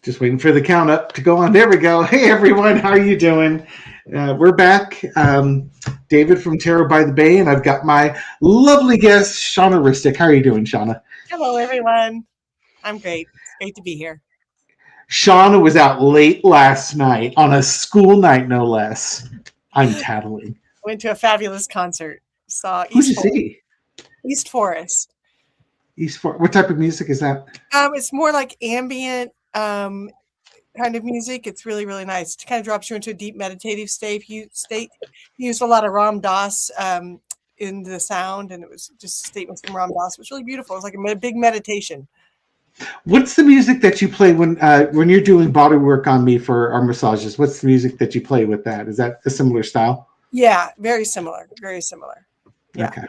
Just waiting for the count up to go on. There we go. Hey, everyone. How are you doing? We're back. David from Tarot by the Bay, and I've got my lovely guest, Shawna Ristic. How are you doing, Shawna? Hello, everyone. I'm great. It's great to be here. Shawna was out late last night on a school night, no less. I'm tattling. Went to a fabulous concert. Saw Who'd you see? East Forest. What type of music is that? It's more like ambient kind of music. It's really, really nice. It kind of drops you into a deep meditative state. He used a lot of Ram Dass in the sound, and it was just statements from Ram Dass. It was really beautiful. It was like a big meditation. What's the music that you play when you're doing body work on me for our massages? What's the music that you play with that? Is that a similar style? Yeah, very similar. Very similar. Yeah. Okay.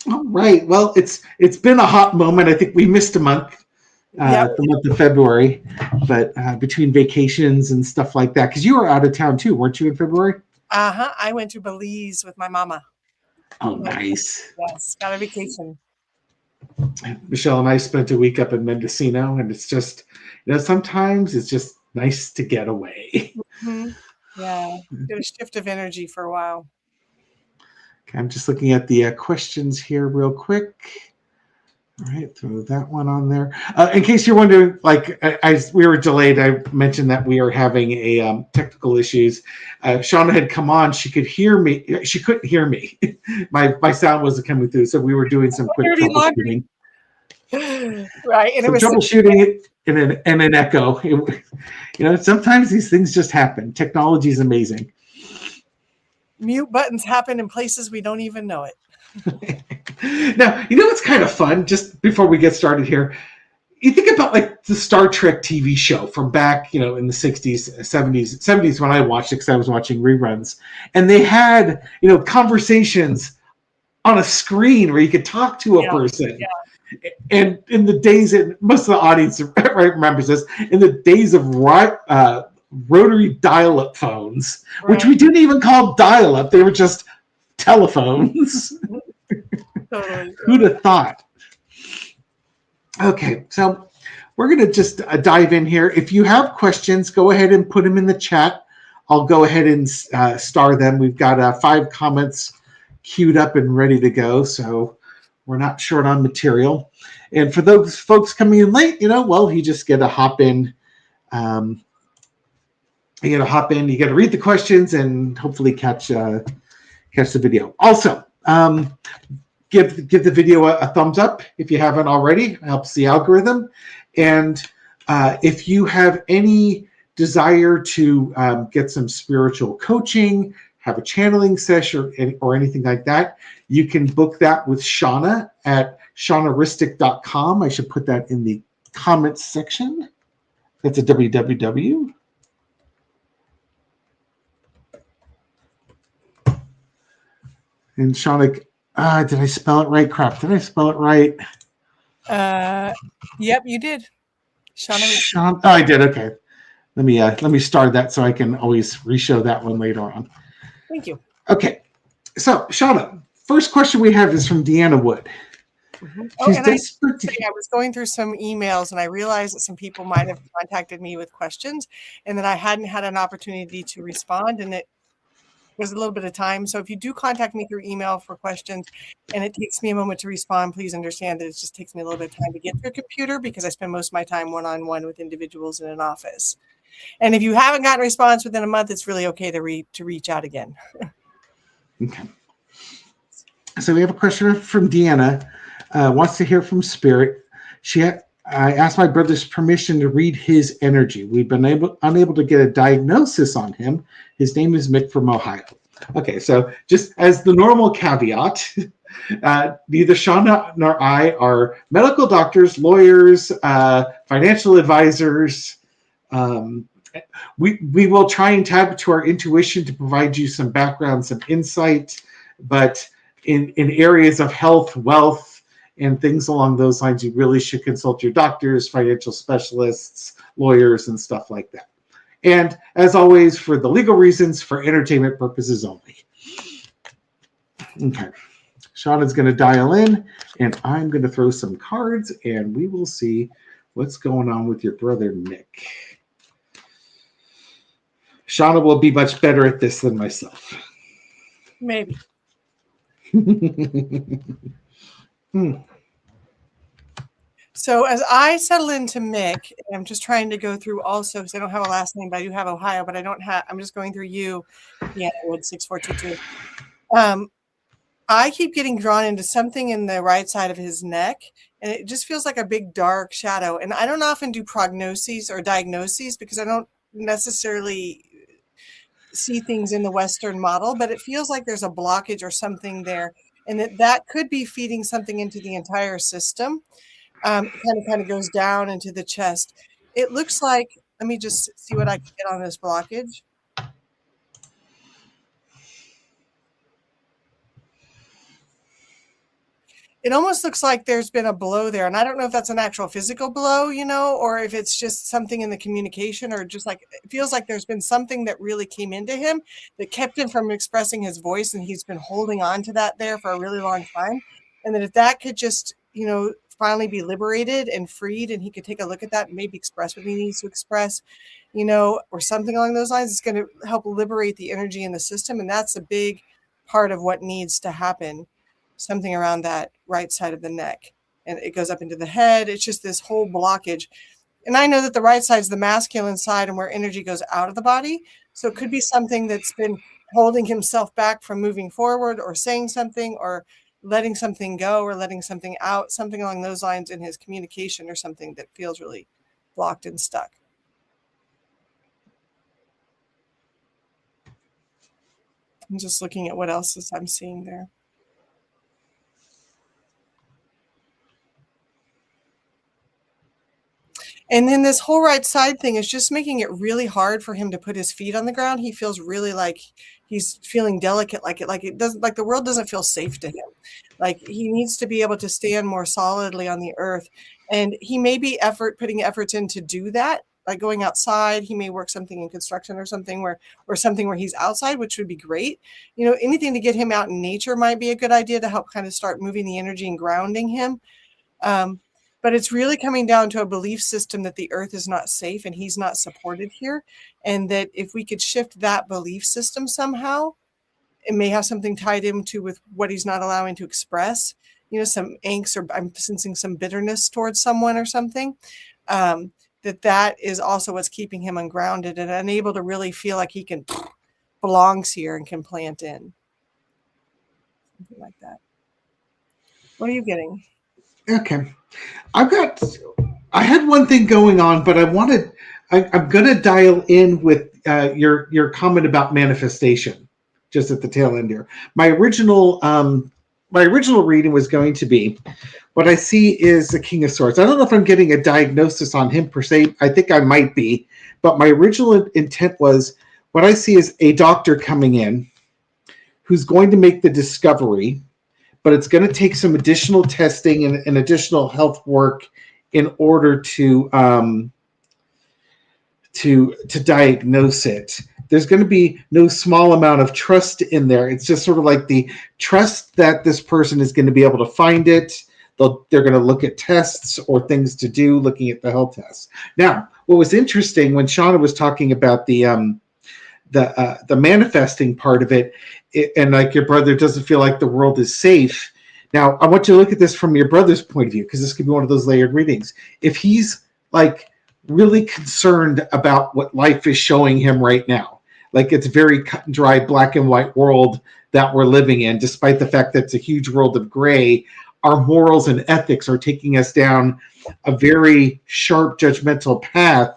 All right. Well, it's been a hot moment. I think we missed a month, the month of February, but between vacations and stuff like that, because you were out of town too, weren't you, in February? I went to Belize with my mama. Oh, nice. Yes, got a vacation. Michelle and I spent a week up in Mendocino, and it's just, sometimes it's just nice to get away. Mm-hmm. Yeah, get a shift of energy for a while. Okay, I'm just looking at the questions here real quick. All right, throw that one on there. In case you're wondering, we were delayed, I mentioned that we are having a technical issues. Shawna had come on; she could hear me. She couldn't hear me. my sound wasn't coming through, so we were doing some quick troubleshooting. Right, and it was troubleshooting it in an echo. Sometimes these things just happen. Technology is amazing. Mute buttons happen in places we don't even know it. Now, what's kind of fun, just before we get started here, you think about like the Star Trek TV show from back, in the 60s, 70s when I watched it, because I was watching reruns, and they had, conversations on a screen where you could talk to a person. Yeah. And in the days, most of the audience remembers this, in the days of rotary dial-up phones, which we didn't even call dial-up, they were just telephones. Totally. Who'd have thought? Okay, so we're going to just dive in here. If you have questions, go ahead and put them in the chat. I'll go ahead and star them. We've got 5 comments queued up and ready to go, so we're not short on material. And for those folks coming in late, you just get to hop in. You got to read the questions and hopefully catch the video. Also, give the video a thumbs up if you haven't already. It helps the algorithm. And if you have any desire to get some spiritual coaching, have a channeling session or anything like that, you can book that with Shawna at shawnaristic.com. I should put that in the comments section. That's a www. And Shawna, did I spell it right? Crap, did I spell it right? Yep, you did. Shawna. Oh, I did. Okay. Let me start that so I can always re-show that one later on. Thank you. Okay. So, Shawna, first question we have is from Deanna Wood. Mm-hmm. I was going through some emails and I realized that some people might have contacted me with questions and that I hadn't had an opportunity to respond, and it was a little bit of time. So if you do contact me through email for questions and it takes me a moment to respond, please understand that it just takes me a little bit of time to get to a computer because I spend most of my time one-on-one with individuals in an office. And if you haven't gotten a response within a month, it's really okay to reach out again. Okay. So we have a question from Deanna. Wants to hear from Spirit. I asked my brother's permission to read his energy. We've been unable to get a diagnosis on him. His name is Mick from Ohio. Okay, so just as the normal caveat, neither Shawna nor I are medical doctors, lawyers, financial advisors. We will try and tap to our intuition to provide you some background, some insight, but in areas of health, wealth, and things along those lines, you really should consult your doctors, financial specialists, lawyers, and stuff like that. And as always, for the legal reasons, for entertainment purposes only. Okay. Shawna's going to dial in, and I'm going to throw some cards, and we will see What's going on with your brother, Mick? Shawna will be much better at this than myself. Maybe. So as I settle into Mick, I'm just trying to go through also, because I don't have a last name, but I do have Ohio, but I'm just going through you, Deanna Wood 6422. I keep getting drawn into something in the right side of his neck, and it just feels like a big dark shadow. And I don't often do prognoses or diagnoses because I don't necessarily see things in the Western model, but it feels like there's a blockage or something there, and that could be feeding something into the entire system. It kind of goes down into the chest. It looks like, let me just see what I can get on this blockage. It almost looks like there's been a blow there. And I don't know if that's an actual physical blow, or if it's just something in the communication, or just like, it feels like there's been something that really came into him that kept him from expressing his voice. And he's been holding on to that there for a really long time. And that if that could just, finally be liberated and freed, and he could take a look at that and maybe express what he needs to express, or something along those lines, it's going to help liberate the energy in the system. And that's a big part of what needs to happen. Something around that right side of the neck, and it goes up into the head. It's just this whole blockage. And I know that the right side is the masculine side and where energy goes out of the body. So it could be something that's been holding himself back from moving forward or saying something or letting something go or letting something out, something along those lines in his communication, or something that feels really blocked and stuck. I'm just looking at what else I'm seeing there. And then this whole right side thing is just making it really hard for him to put his feet on the ground. He feels really like he's feeling delicate, like it doesn't, like the world doesn't feel safe to him. Like he needs to be able to stand more solidly on the earth. And he may be putting efforts in to do that, like going outside. He may work something in construction or something where he's outside, which would be great. Anything to get him out in nature might be a good idea to help kind of start moving the energy and grounding him. But it's really coming down to a belief system that the earth is not safe and he's not supported here. And that if we could shift that belief system somehow, it may have something tied into with what he's not allowing to express, some angst, or I'm sensing some bitterness towards someone or something, that is also what's keeping him ungrounded and unable to really feel like he belongs here and can plant in. Something like that. What are you getting? Okay. I had one thing going on, but I'm going to dial in with your comment about manifestation just at the tail end here. My original reading was going to be, what I see is the King of Swords. I don't know if I'm getting a diagnosis on him per se. I think I might be, but my original intent was, what I see is a doctor coming in who's going to make the discovery, but it's going to take some additional testing and additional health work in order to diagnose it. There's going to be no small amount of trust in there. It's just sort of like the trust that this person is going to be able to find it. They're going to look at tests or things to do, looking at the health tests. Now, what was interesting when Shawna was talking about the manifesting part of it, and like your brother doesn't feel like the world is safe. Now, I want you to look at this from your brother's point of view, because this could be one of those layered readings. If he's like really concerned about what life is showing him right now, like it's very cut and dry, black and white world that we're living in, despite the fact that it's a huge world of gray, our morals and ethics are taking us down a very sharp, judgmental path.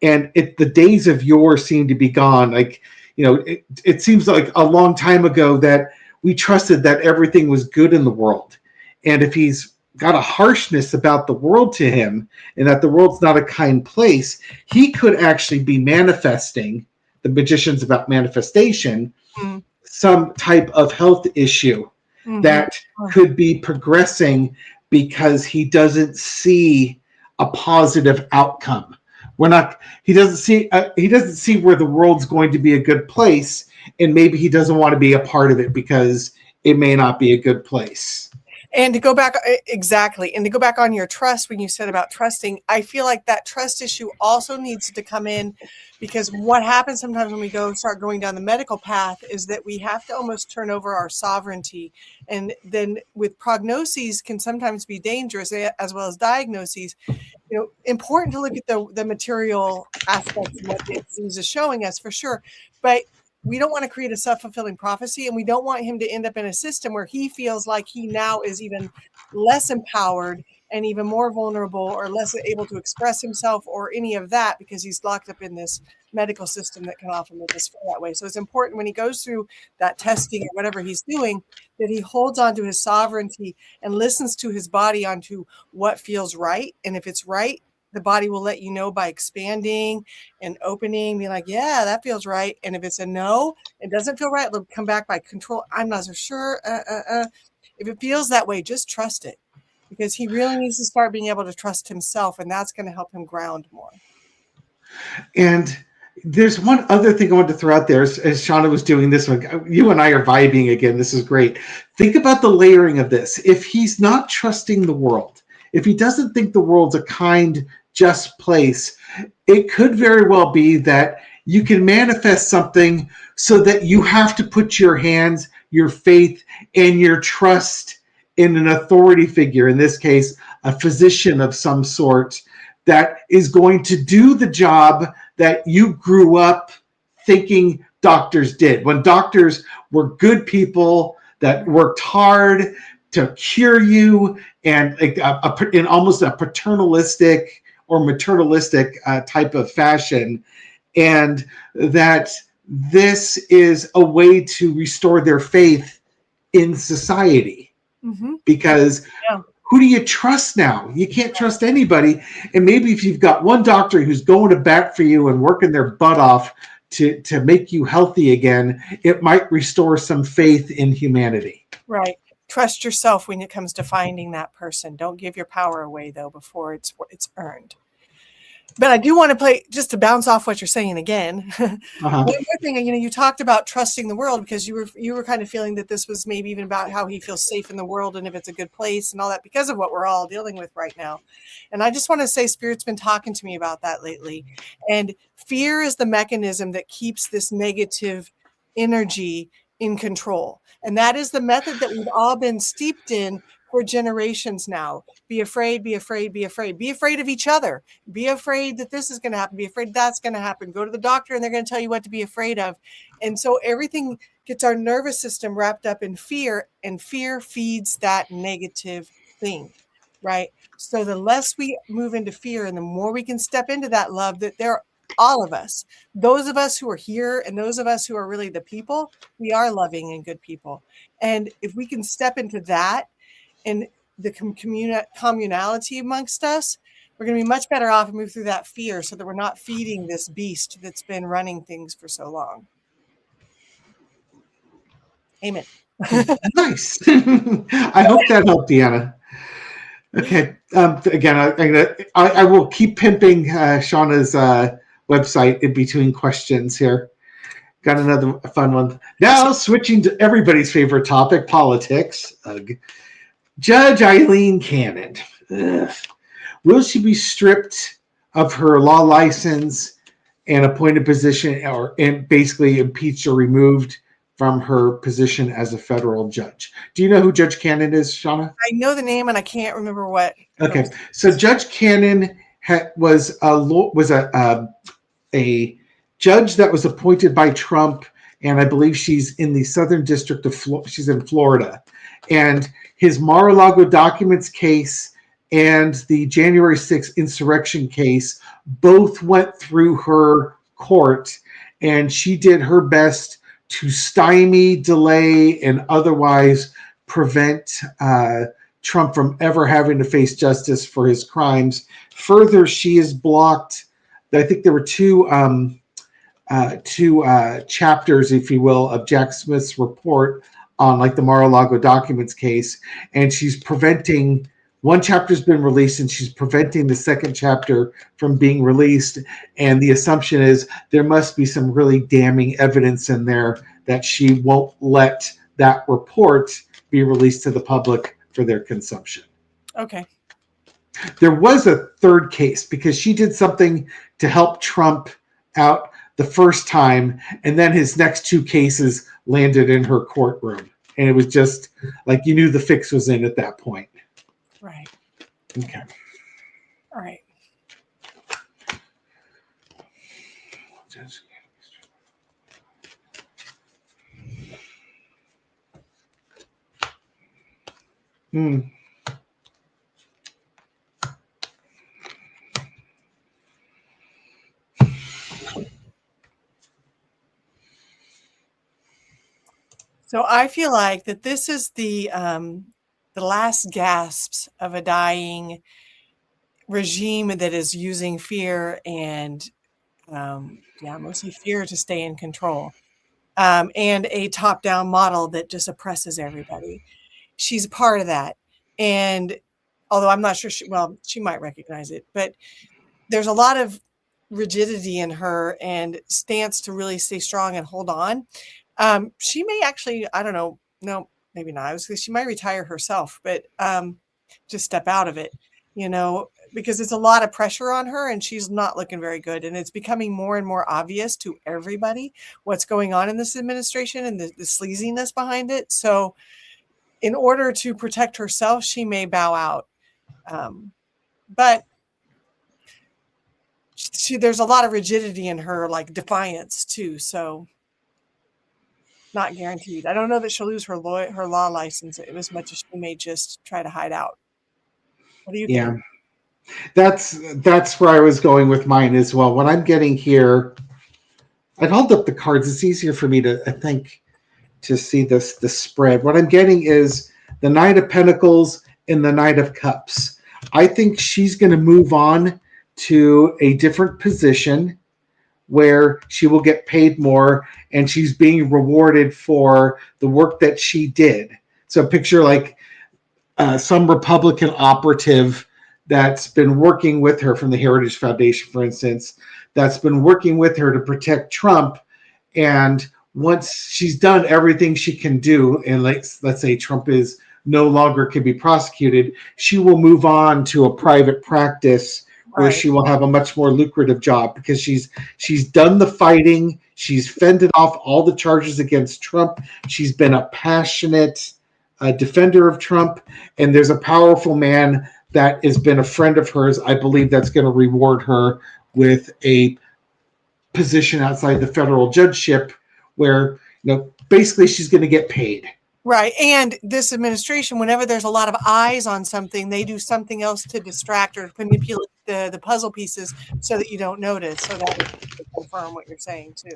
And the days of yore seem to be gone. Like, it seems like a long time ago that we trusted that everything was good in the world. And if he's got a harshness about the world to him, and that the world's not a kind place, he could actually be manifesting, the magicians about manifestation, some type of health issue that could be progressing because he doesn't see a positive outcome. He doesn't see where the world's going to be a good place, and maybe he doesn't want to be a part of it because it may not be a good place. And to go back, exactly. And to go back on your trust, when you said about trusting, I feel like that trust issue also needs to come in, because what happens sometimes when we start going down the medical path is that we have to almost turn over our sovereignty. And then with prognoses can sometimes be dangerous, as well as diagnoses. Important to look at the material aspects of what the disease is showing us, for sure. But we don't want to create a self-fulfilling prophecy, and we don't want him to end up in a system where he feels like he now is even less empowered and even more vulnerable, or less able to express himself or any of that, because he's locked up in this medical system that can often make us feel that way. So it's important when he goes through that testing or whatever he's doing, that he holds on to his sovereignty and listens to his body onto what feels right. And if it's right, the body will let you know by expanding and opening, be like, yeah, that feels right. And if it's a no, it doesn't feel right, it'll come back by control. I'm not so sure. If it feels that way, just trust it, because he really needs to start being able to trust himself, and that's going to help him ground more. And there's one other thing I wanted to throw out there as Shawna was doing this one. You and I are vibing again. This is great. Think about the layering of this. If he's not trusting the world, if he doesn't think the world's a kind, just place, it could very well be that you can manifest something so that you have to put your hands, your faith, and your trust in an authority figure, in this case, a physician of some sort, that is going to do the job that you grew up thinking doctors did. When doctors were good people that worked hard to cure you, and in almost a paternalistic or maternalistic type of fashion, and that this is a way to restore their faith in society. Mm-hmm. Because who do you trust now? You can't trust anybody. And maybe if you've got one doctor who's going to bat for you and working their butt off to make you healthy again, it might restore some faith in humanity. Right. Trust yourself when it comes to finding that person. Don't give your power away, though, before it's earned. But I do want to play, just to bounce off what you're saying again. One more thing, you talked about trusting the world, because you were kind of feeling that this was maybe even about how he feels safe in the world and if it's a good place and all that, because of what we're all dealing with right now. And I just want to say, Spirit's been talking to me about that lately. And fear is the mechanism that keeps this negative energy in control. And that is the method that we've all been steeped in for generations now. Be afraid, be afraid, be afraid. Be afraid of each other. Be afraid that this is going to happen. Be afraid that's going to happen. Go to the doctor and they're going to tell you what to be afraid of. And so everything gets our nervous system wrapped up in fear, and fear feeds that negative thing, right? So the less we move into fear and the more we can step into that love, that there, all of us, those of us who are here and those of us who are really the people, we are loving and good people. And if we can step into that, and the communality amongst us, we're going to be much better off and move through that fear, so that we're not feeding this beast that's been running things for so long. Amen. Nice. I hope that helped, Deanna. Okay. Again, I will keep pimping Shawna's website in between questions here. Got another fun one. Now, switching to everybody's favorite topic, politics. Judge Eileen Cannon. Will she be stripped of her law license and appointed position, and basically impeached or removed from her position as a federal judge? Do you know who Judge Cannon is, Shawna? I know the name, and I can't remember what. Okay, so Judge Cannon was a judge that was appointed by Trump, and I believe she's in the Southern District of she's in Florida. And his Mar-a-Lago documents case and the January 6th insurrection case both went through her court, and she did her best to stymie, delay, and otherwise prevent Trump from ever having to face justice for his crimes. Further, she has blocked, I think there were two chapters, if you will, of Jack Smith's report on like the Mar-a-Lago documents case, and she's preventing, one chapter's been released and she's preventing the second chapter from being released. And the assumption is there must be some really damning evidence in there that she won't let that report be released to the public for their consumption. Okay. There was a third case because she did something to help Trump out the first time, and then his next two cases landed in her courtroom. And it was just like you knew the fix was in at that point. Right. Okay. All right. So I feel like that this is the last gasps of a dying regime that is using fear and mostly fear to stay in control, and a top-down model that just oppresses everybody. She's a part of that, and although I'm not sure she might recognize it, but there's a lot of rigidity in her and stance to really stay strong and hold on. She may actually, I don't know, no, maybe not. She might retire herself, but just step out of it, because it's a lot of pressure on her and she's not looking very good. And it's becoming more and more obvious to everybody what's going on in this administration and the sleaziness behind it. So in order to protect herself, she may bow out. But there's a lot of rigidity in her, like defiance too. So not guaranteed. I don't know that she'll lose her law license as much as she may just try to hide out. What do you think? That's where I was going with mine as well. What I'm getting here, I'd hold up the cards. It's easier for me to, I think, to see the spread. What I'm getting is the Knight of Pentacles and the Knight of Cups. I think she's going to move on to a different position where she will get paid more and she's being rewarded for the work that she did. So picture like some Republican operative that's been working with her from the Heritage Foundation, for instance, that's been working with her to protect Trump. And once she's done everything she can do, and let's say Trump is no longer can be prosecuted, she will move on to a private practice where she will have a much more lucrative job because she's done the fighting. She's fended off all the charges against Trump. She's been a passionate defender of Trump. And there's a powerful man that has been a friend of hers. I believe that's going to reward her with a position outside the federal judgeship where, basically she's going to get paid. Right. And this administration, whenever there's a lot of eyes on something, they do something else to distract or manipulate the puzzle pieces so that you don't notice. So that would confirm what you're saying too.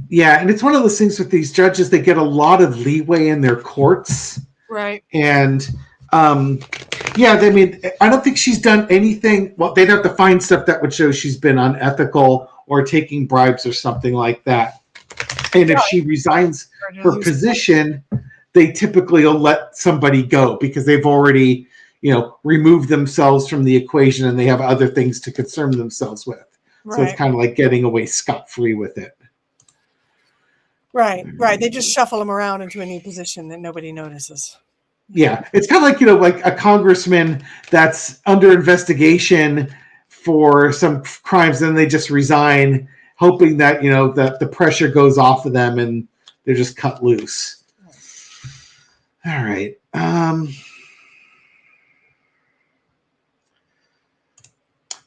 Yeah. And it's one of those things with these judges, they get a lot of leeway in their courts. Right. And I mean, I don't think she's done anything. Well, they'd have to find stuff that would show she's been unethical or taking bribes or something like that. And if she resigns her position, they typically will let somebody go because they've already, removed themselves from the equation and they have other things to concern themselves with. Right. So it's kind of like getting away scot-free with it. Right. They just shuffle them around into a new position that nobody notices. Yeah. It's kind of like, like a congressman that's under investigation for some crimes, and they just resign, hoping that, that the pressure goes off of them and they're just cut loose. All right.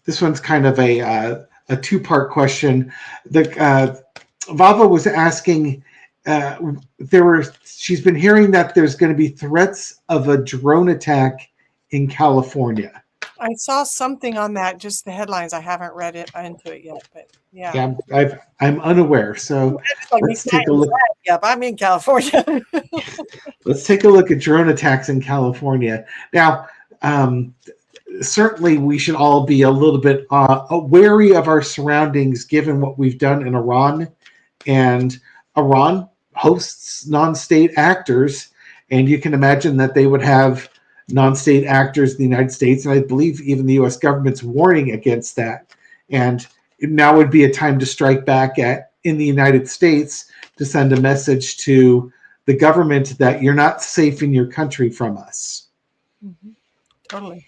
This one's kind of a two-part question. Vava was asking, she's been hearing that there's going to be threats of a drone attack in California. I saw something on that, just the headlines. I haven't read it into it yet, but yeah. Yeah, I'm unaware. So let's take a look. Yep, I'm in California. Let's take a look at drone attacks in California. Now, certainly we should all be a little bit wary of our surroundings given what we've done in Iran. And Iran hosts non-state actors, and you can imagine that they would have non-state actors in the United States, and I believe even the U.S. government's warning against that. And now would be a time to strike back in the United States to send a message to the government that you're not safe in your country from us. Mm-hmm. Totally.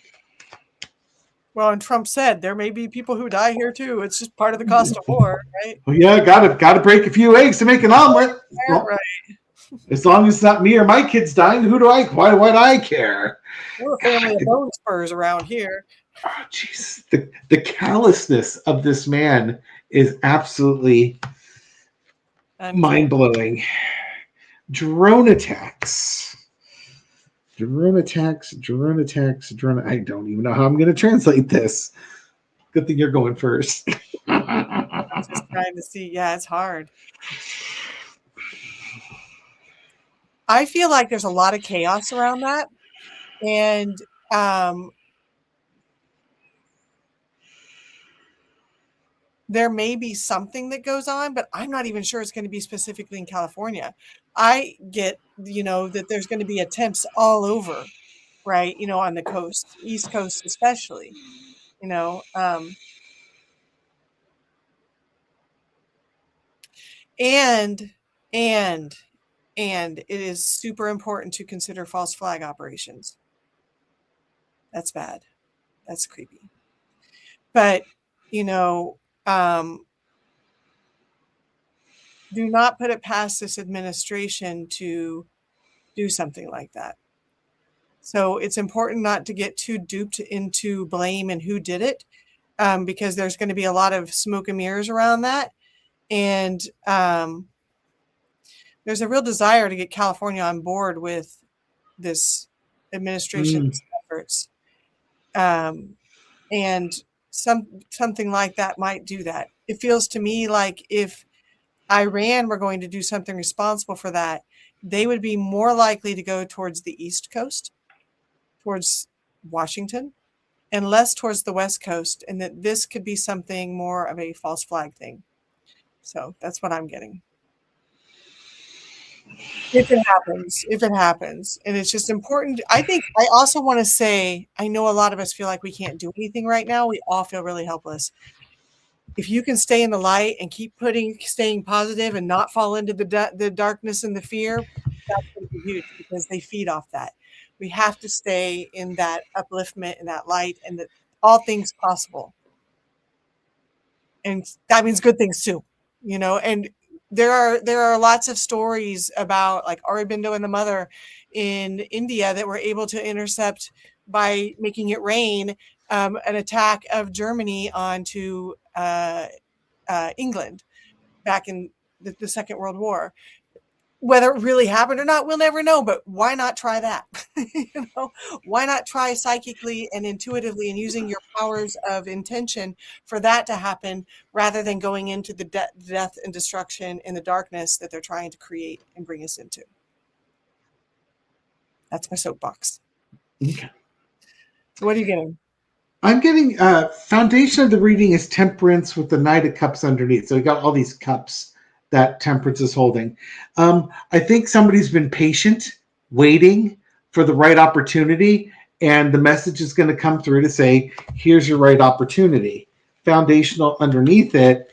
Well, and Trump said there may be people who die here too. It's just part of the cost of war, right? Well, yeah, gotta break a few eggs to make an omelet. Well, right. As long as it's not me or my kids dying, why do I care? We're a family of bone spurs around here. Oh, jeez, the callousness of this man is absolutely mind-blowing. Drone attacks. I don't even know how I'm going to translate this. Good thing you're going first. I'm just trying to see. Yeah, it's hard. I feel like there's a lot of chaos around that. And there may be something that goes on, but I'm not even sure it's going to be specifically in California. I get, that there's going to be attempts all over, right? On the coast, East Coast especially, and it is super important to consider false flag operations. That's bad. That's creepy. But, do not put it past this administration to do something like that. So it's important not to get too duped into blame and who did it, because there's going to be a lot of smoke and mirrors around that. And there's a real desire to get California on board with this administration's efforts. And something like that might do that. It feels to me like if Iran were going to do something responsible for that, they would be more likely to go towards the East Coast, towards Washington, and less towards the West Coast, and that this could be something more of a false flag thing. So that's what I'm getting. If it happens. And it's just important. I think I also want to say, I know a lot of us feel like we can't do anything right now. We all feel really helpless. If you can stay in the light and keep staying positive and not fall into the darkness and the fear, that's going to be huge, because they feed off that. We have to stay in that upliftment and that light, and that all things possible. And that means good things too, and there are lots of stories about, like, Aurobindo and the mother in India that were able to intercept, by making it rain, an attack of Germany onto England back in the Second World War. Whether it really happened or not, we'll never know, but why not try that? Why not try psychically and intuitively and using your powers of intention for that to happen, rather than going into the death and destruction in the darkness that they're trying to create and bring us into. That's my soapbox. Okay. So what are you getting? I'm getting foundation of the reading is Temperance with the Knight of Cups underneath. So we got all these cups that Temperance is holding. I think somebody's been patient, waiting for the right opportunity, and the message is going to come through to say, here's your right opportunity. Foundational underneath it,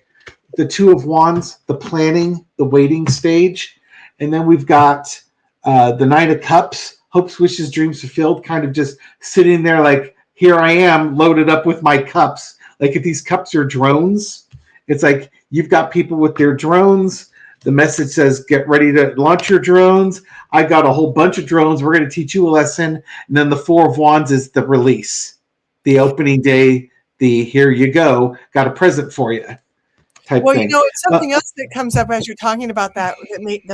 the Two of Wands, the planning, the waiting stage. And then we've got the Knight of Cups, hopes, wishes, dreams fulfilled, kind of just sitting there like, here I am loaded up with my cups. Like, if these cups are drones, it's like you've got people with their drones. The message says, get ready to launch your drones. I got a whole bunch of drones. We're going to teach you a lesson. And then the Four of Wands is the release, the opening day, the here you go, got a present for you type thing. It's something else that comes up as you're talking about that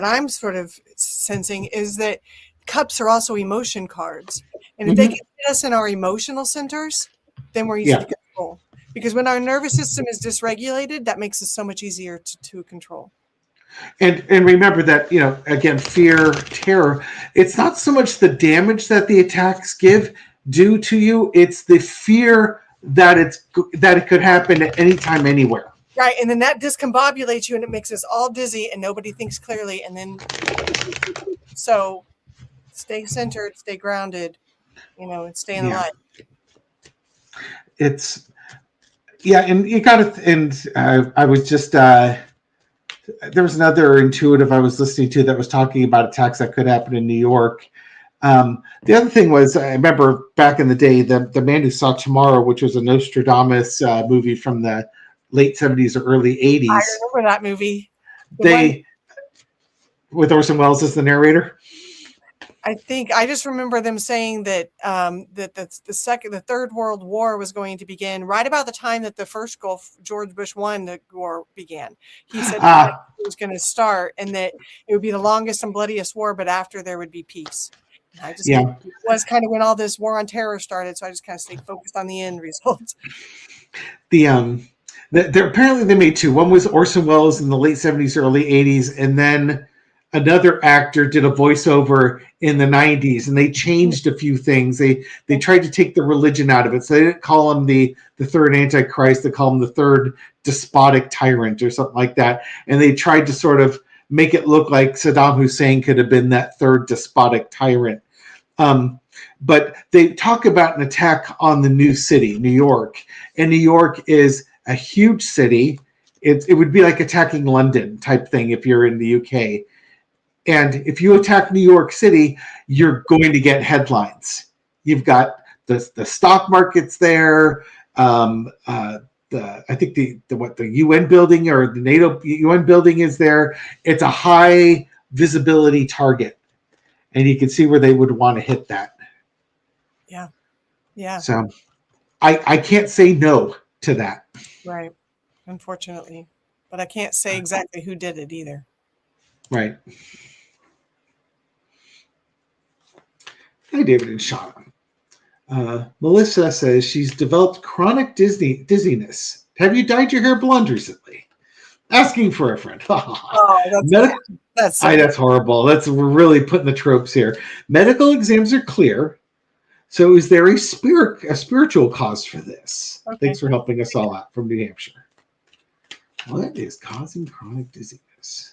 I'm sort of sensing is that cups are also emotion cards. And if they can hit us in our emotional centers, then we're easy to control. Because when our nervous system is dysregulated, that makes it so much easier to control. And remember that, again, fear, terror, it's not so much the damage that the attacks do to you, it's the fear that it could happen at any time, anywhere. Right, and then that discombobulates you, and it makes us all dizzy, and nobody thinks clearly, and then so stay centered, stay grounded, and stay in the light. It's and you got to, and I was just there was another intuitive I was listening to that was talking about attacks that could happen in New York. The other thing was, I remember back in the day, the Man Who Saw Tomorrow, which was a Nostradamus movie from the late 70s or early 80s. I remember that movie. With Orson Welles as the narrator. I just remember them saying that the Third World War was going to begin right about the time that the first George Bush won the war began. He said it was going to start and that it would be the longest and bloodiest war, but after there would be peace. And I just it was kind of when all this war on terror started, so I just kind of stayed focused on the end results. Apparently they made two. One was Orson Welles in the late 70s, early 80s, and then another actor did a voiceover in the 90s, and they changed a few things. They tried to take the religion out of it. So they didn't call him the third Antichrist. They call him the third despotic tyrant or something like that. And they tried to sort of make it look like Saddam Hussein could have been that third despotic tyrant. But they talk about an attack on the new city, New York. And New York is a huge city. It would be like attacking London type thing if you're in the UK. And if you attack New York City, you're going to get headlines. You've got the stock markets there. I think the UN building or the NATO UN building is there. It's a high visibility target, and you can see where they would want to hit that. Yeah, yeah. So I can't say no to that. Right, unfortunately, but I can't say exactly who did it either. Right. Hi, David and Shawna. Melissa says she's developed chronic dizziness. Have you dyed your hair blonde recently? Asking for a friend. That's horrible. We're really putting the tropes here. Medical exams are clear. So is there a spiritual cause for this? Okay. Thanks for helping us all out from New Hampshire. What is causing chronic dizziness?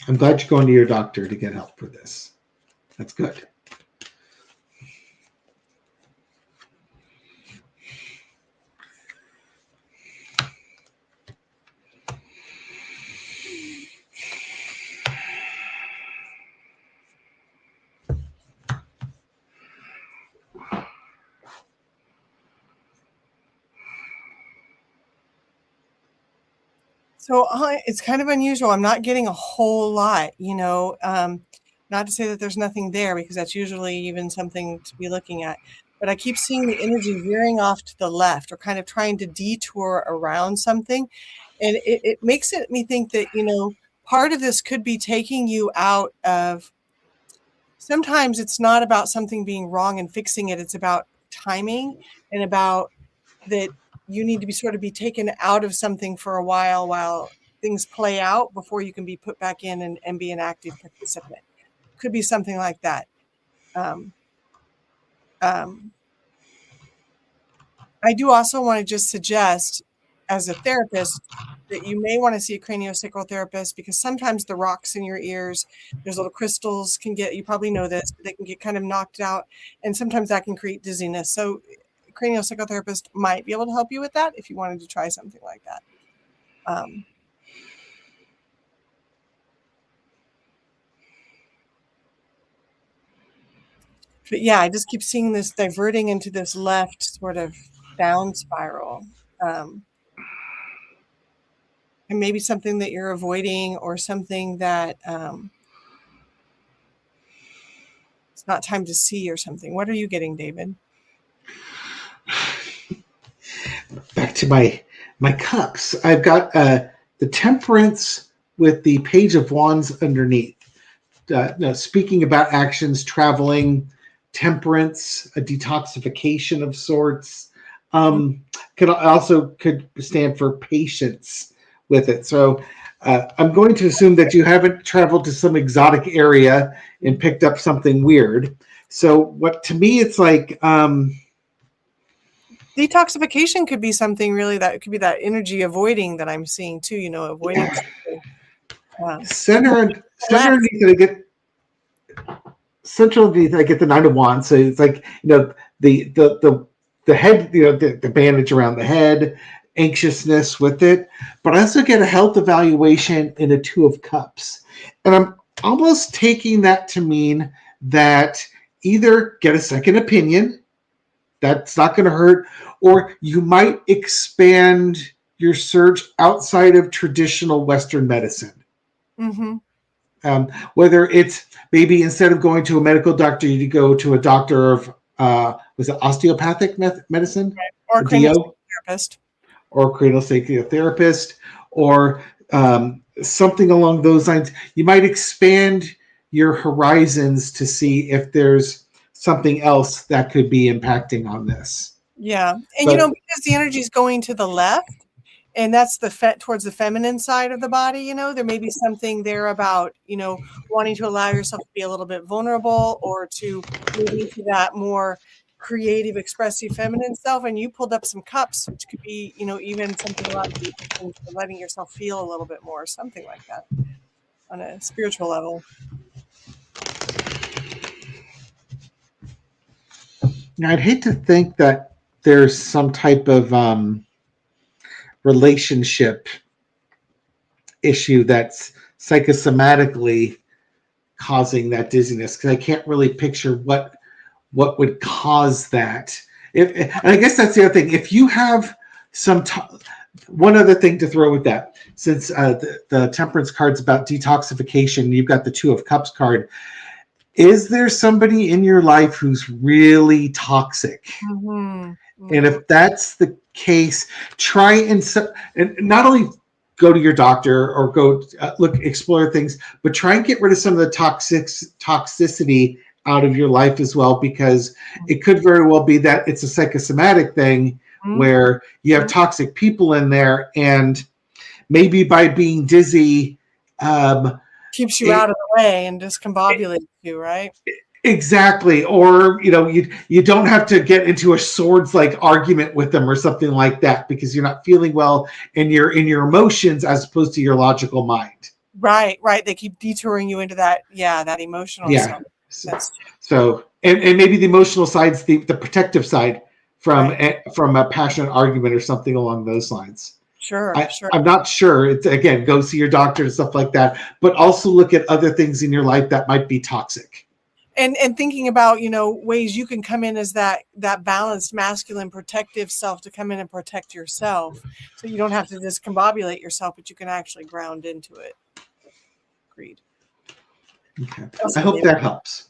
I'm glad you're going to your doctor to get help for this. That's good. So it's kind of unusual. I'm not getting a whole lot, not to say that there's nothing there, because that's usually even something to be looking at. But I keep seeing the energy veering off to the left or kind of trying to detour around something. And it makes me think that, part of this could be taking you out of, sometimes it's not about something being wrong and fixing it. It's about timing and about that you need to be taken out of something for a while things play out before you can be put back in and be an active participant. Could be something like that. I do also want to just suggest, as a therapist, that you may want to see a craniosacral therapist, because sometimes the rocks in your ears, there's little crystals you probably know this, but they can get kind of knocked out, and sometimes that can create dizziness. So craniosacral therapist might be able to help you with that if you wanted to try something like that. But yeah, I just keep seeing this diverting into this left sort of down spiral. And maybe something that you're avoiding, or something that it's not time to see, or something. What are you getting, David? Back to my cups. I've got the Temperance with the Page of Wands underneath. Speaking about actions, traveling, temperance, a detoxification of sorts. Could stand for patience with it. So I'm going to assume that you haven't traveled to some exotic area and picked up something weird. So what, to me, it's like detoxification could be something really, that could be that energy avoiding that I'm seeing too, avoiding something. Center underneath it, I get central underneath. I get the Nine of Wands. So it's like, the head, the bandage around the head, anxiousness with it. But I also get a health evaluation in a Two of Cups, and I'm almost taking that to mean that either get a second opinion, that's not going to hurt, or you might expand your search outside of traditional Western medicine. Mm-hmm. Whether it's maybe instead of going to a medical doctor, you go to a doctor of was it osteopathic medicine, or cranial therapist, or cranial therapist, or something along those lines. You might expand your horizons to see if there's something else that could be impacting on this. Yeah, and because the energy is going to the left, and that's towards the feminine side of the body, there may be something there about, wanting to allow yourself to be a little bit vulnerable, or to move into that more creative, expressive feminine self. And you pulled up some cups, which could be, even something about letting yourself feel a little bit more, something like that on a spiritual level. Now, I'd hate to think that there's some type of relationship issue that's psychosomatically causing that dizziness, because I can't really picture what would cause that. And I guess that's the other thing. If you have one other thing to throw with that, since the Temperance card's about detoxification, you've got the Two of Cups card. Is there somebody in your life who's really toxic? Mm-hmm. And if that's the case, try and not only go to your doctor or go explore things, but try and get rid of some of the toxicity out of your life as well, because it could very well be that it's a psychosomatic thing where you have toxic people in there, and maybe by being dizzy, keeps you out of the way and discombobulates you, right? Exactly. Or, you don't have to get into a swords-like argument with them or something like that, because you're not feeling well and you're in your emotions as opposed to your logical mind. Right. They keep detouring you into that emotional side. So and maybe the emotional side's the protective side from a passionate argument or something along those lines. Sure. I'm not sure. It's, again, go see your doctor and stuff like that, but also look at other things in your life that might be toxic. And thinking about, ways you can come in as that balanced masculine protective self to come in and protect yourself, so you don't have to discombobulate yourself, but you can actually ground into it. Agreed. Okay. I hope that helps.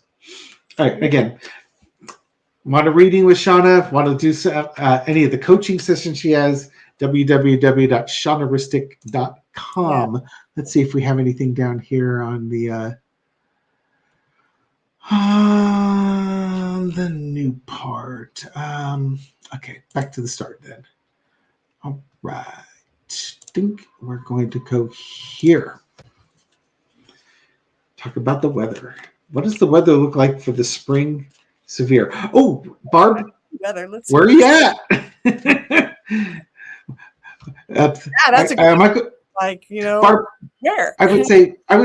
All right. Again, want a reading with Shawna? Want to do any of the coaching sessions she has? www.shawnaristic.com. Yeah. Let's see if we have anything down here on the new part. Okay, back to the start then. All right. I think we're going to go here. Talk about the weather. What does the weather look like for the spring severe? Oh, Barb, where are you at? That's a good, Barb, where? I would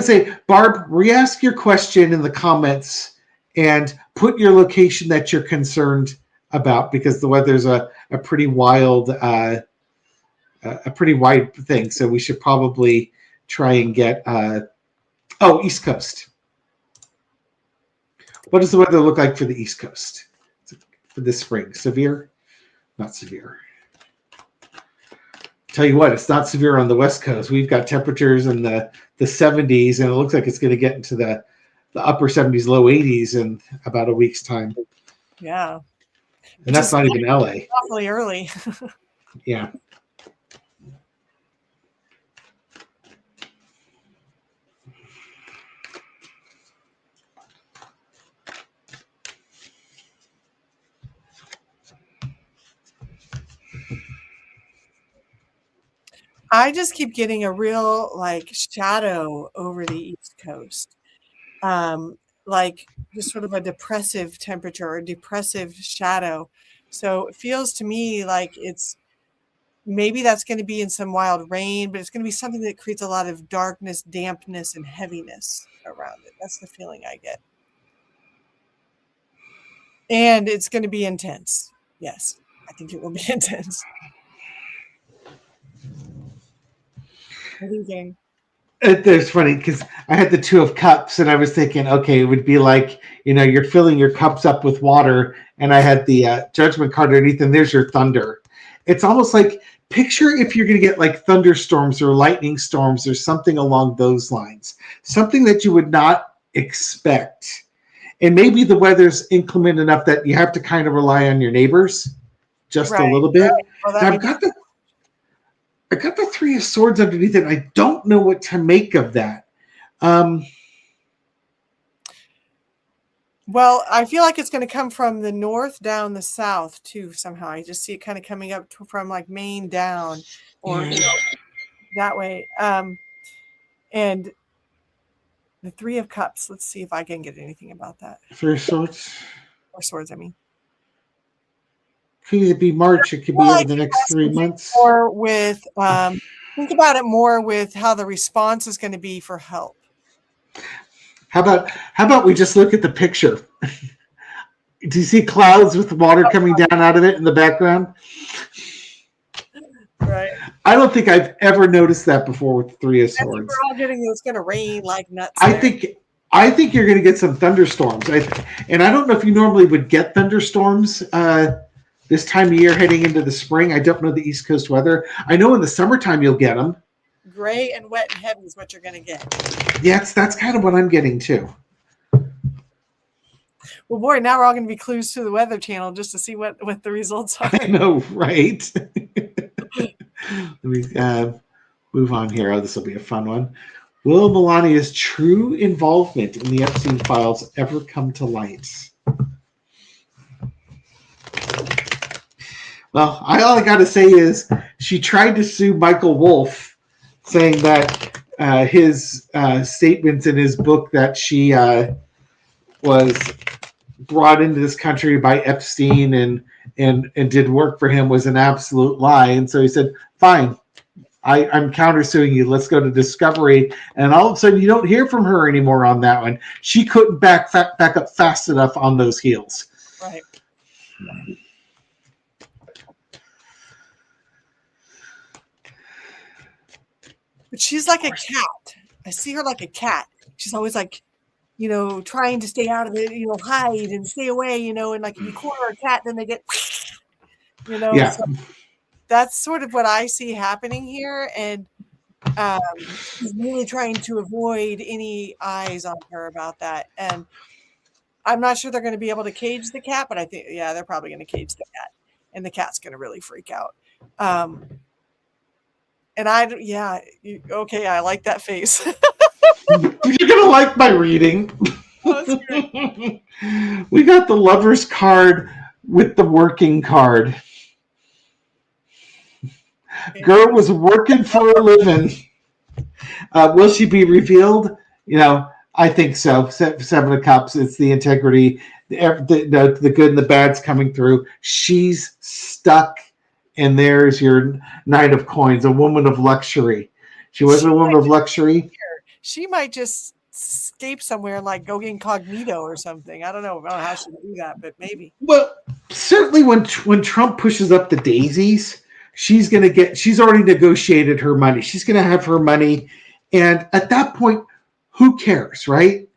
say, Barb, re-ask your question in the comments and put your location that you're concerned about, because the weather's a pretty wild, a pretty wide thing. So we should probably try and get, East Coast. What does the weather look like for the East Coast for this spring? Severe? Not severe. Tell you what, it's not severe on the West Coast. We've got temperatures in the 70s, and it looks like it's going to get into the upper 70s, low 80s in about a week's time. Yeah. And that's not even LA. Awfully early. Yeah. I just keep getting a real shadow over the East Coast. Just sort of a depressive temperature or depressive shadow. So it feels to me like it's maybe that's going to be in some wild rain, but it's going to be something that creates a lot of darkness, dampness, and heaviness around it. That's the feeling I get. And it's going to be intense. Yes, I think it will be intense. What are you doing? It's funny because I had the Two of Cups and I was thinking, okay, it would be like, you're filling your cups up with water, and I had the Judgment card underneath, and there's your thunder. It's almost like, picture if you're going to get like thunderstorms or lightning storms or something along those lines, something that you would not expect. And maybe the weather's inclement enough that you have to kind of rely on your neighbors just a little bit. Right. Well, and I got the Three of Swords underneath it. I don't know what to make of that. Well, I feel like it's going to come from the north down the south too. Somehow, I just see it kind of coming up from like Maine down, or that way. And the Three of Cups. Let's see if I can get anything about that. Three of Swords. Or swords, I mean. Could it be March? It could be over the next 3 months. Or with think about it more with how the response is going to be for help. How about we just look at the picture? Do you see clouds with water coming down out of it in the background? Right. I don't think I've ever noticed that before with the Three of Swords. We're all getting it's going to rain like nuts. I think you're going to get some thunderstorms. And I don't know if you normally would get thunderstorms this time of year heading into the spring. I don't know the East Coast weather. I know in the summertime you'll get them. Gray and wet and heavy is what you're going to get. Yes, that's kind of what I'm getting too. Well, boy, now we're all going to be clues to the Weather Channel just to see what the results are. I know, right? Let me move on here. Oh, this will be a fun one. Will Melania's true involvement in the Epstein files ever come to light? Well, all I got to say is she tried to sue Michael Wolff, saying that his statements in his book that she was brought into this country by Epstein and did work for him was an absolute lie. And so he said, fine, I'm countersuing you. Let's go to discovery. And all of a sudden you don't hear from her anymore on that one. She couldn't back up fast enough on those heels. Right. But she's like a cat. I see her like a cat. She's always like, trying to stay out of it, hide and stay away, and like if you corner a cat, then they get, Yeah. So that's sort of what I see happening here. And she's really trying to avoid any eyes on her about that. And I'm not sure they're going to be able to cage the cat, but I think, they're probably going to cage the cat. And the cat's going to really freak out. And okay, I like that face. You're going to like my reading. We got the Lover's card with the working card. Girl was working for a living. Will she be revealed? I think so. Seven of Cups. It's the integrity, the good and the bad's coming through. She's stuck. And there's your Knight of Coins, a woman of luxury. She wasn't a woman of luxury. She might just escape somewhere and like go incognito or something. I don't know how she would do that, but maybe. Well, certainly when Trump pushes up the daisies, she's already negotiated her money. She's going to have her money. And at that point, who cares, right?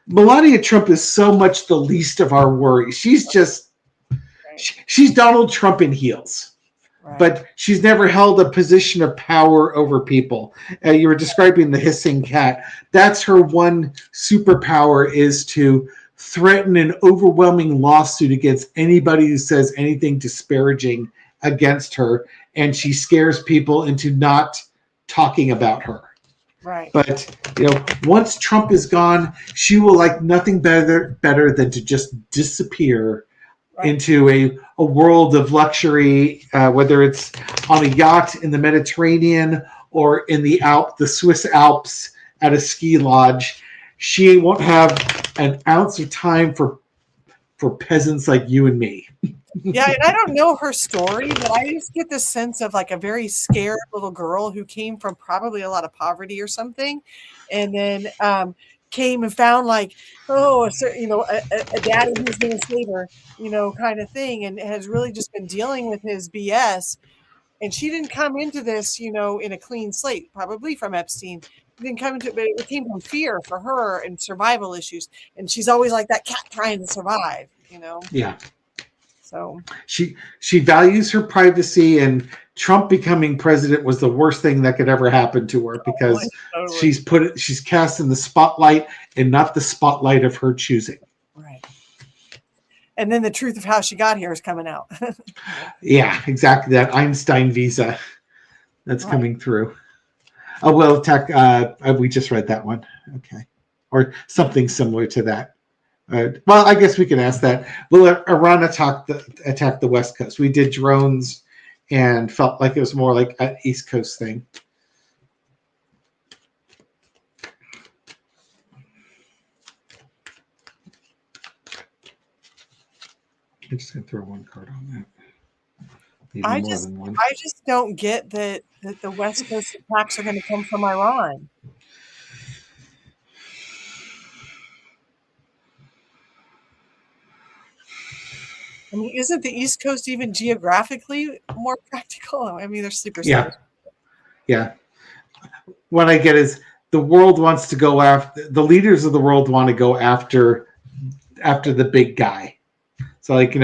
Melania Trump is so much the least of our worries. She's just, she's Donald Trump in heels. But she's never held a position of power over people. You were describing the hissing cat. That's her one superpower, is to threaten an overwhelming lawsuit against anybody who says anything disparaging against her. And she scares people into not talking about her. Right. But, once Trump is gone, she will like nothing better than to just disappear into a world of luxury, whether it's on a yacht in the Mediterranean or in the Swiss Alps at a ski lodge. She won't have an ounce of time for peasants like you and me. Yeah, and I don't know her story, but I just get this sense of like a very scared little girl who came from probably a lot of poverty or something, and then came and found like, oh, a daddy who's going to save her, kind of thing, and has really just been dealing with his BS. And she didn't come into this, in a clean slate, probably from Epstein. She didn't come into it, but it came from fear for her and survival issues. And she's always like that cat trying to survive, Yeah. So she values her privacy, and Trump becoming president was the worst thing that could ever happen to her because totally. she's cast in the spotlight and not the spotlight of her choosing. Right. And then the truth of how she got here is coming out. Yeah, exactly. That Einstein visa that's coming through. Oh, well, we just read that one. Okay. Or something similar to that. Well, I guess we can ask that. Will Iran attack the West Coast? We did drones and felt like it was more like an East Coast thing. I'm just going to throw one card on that. Maybe more than one. I just don't get that the West Coast attacks are going to come from Iran. I mean, isn't the East Coast even geographically more practical? I mean, they're super safe. Yeah. What I get is the world wants to go after, the leaders of the world want to go after the big guy. So, like,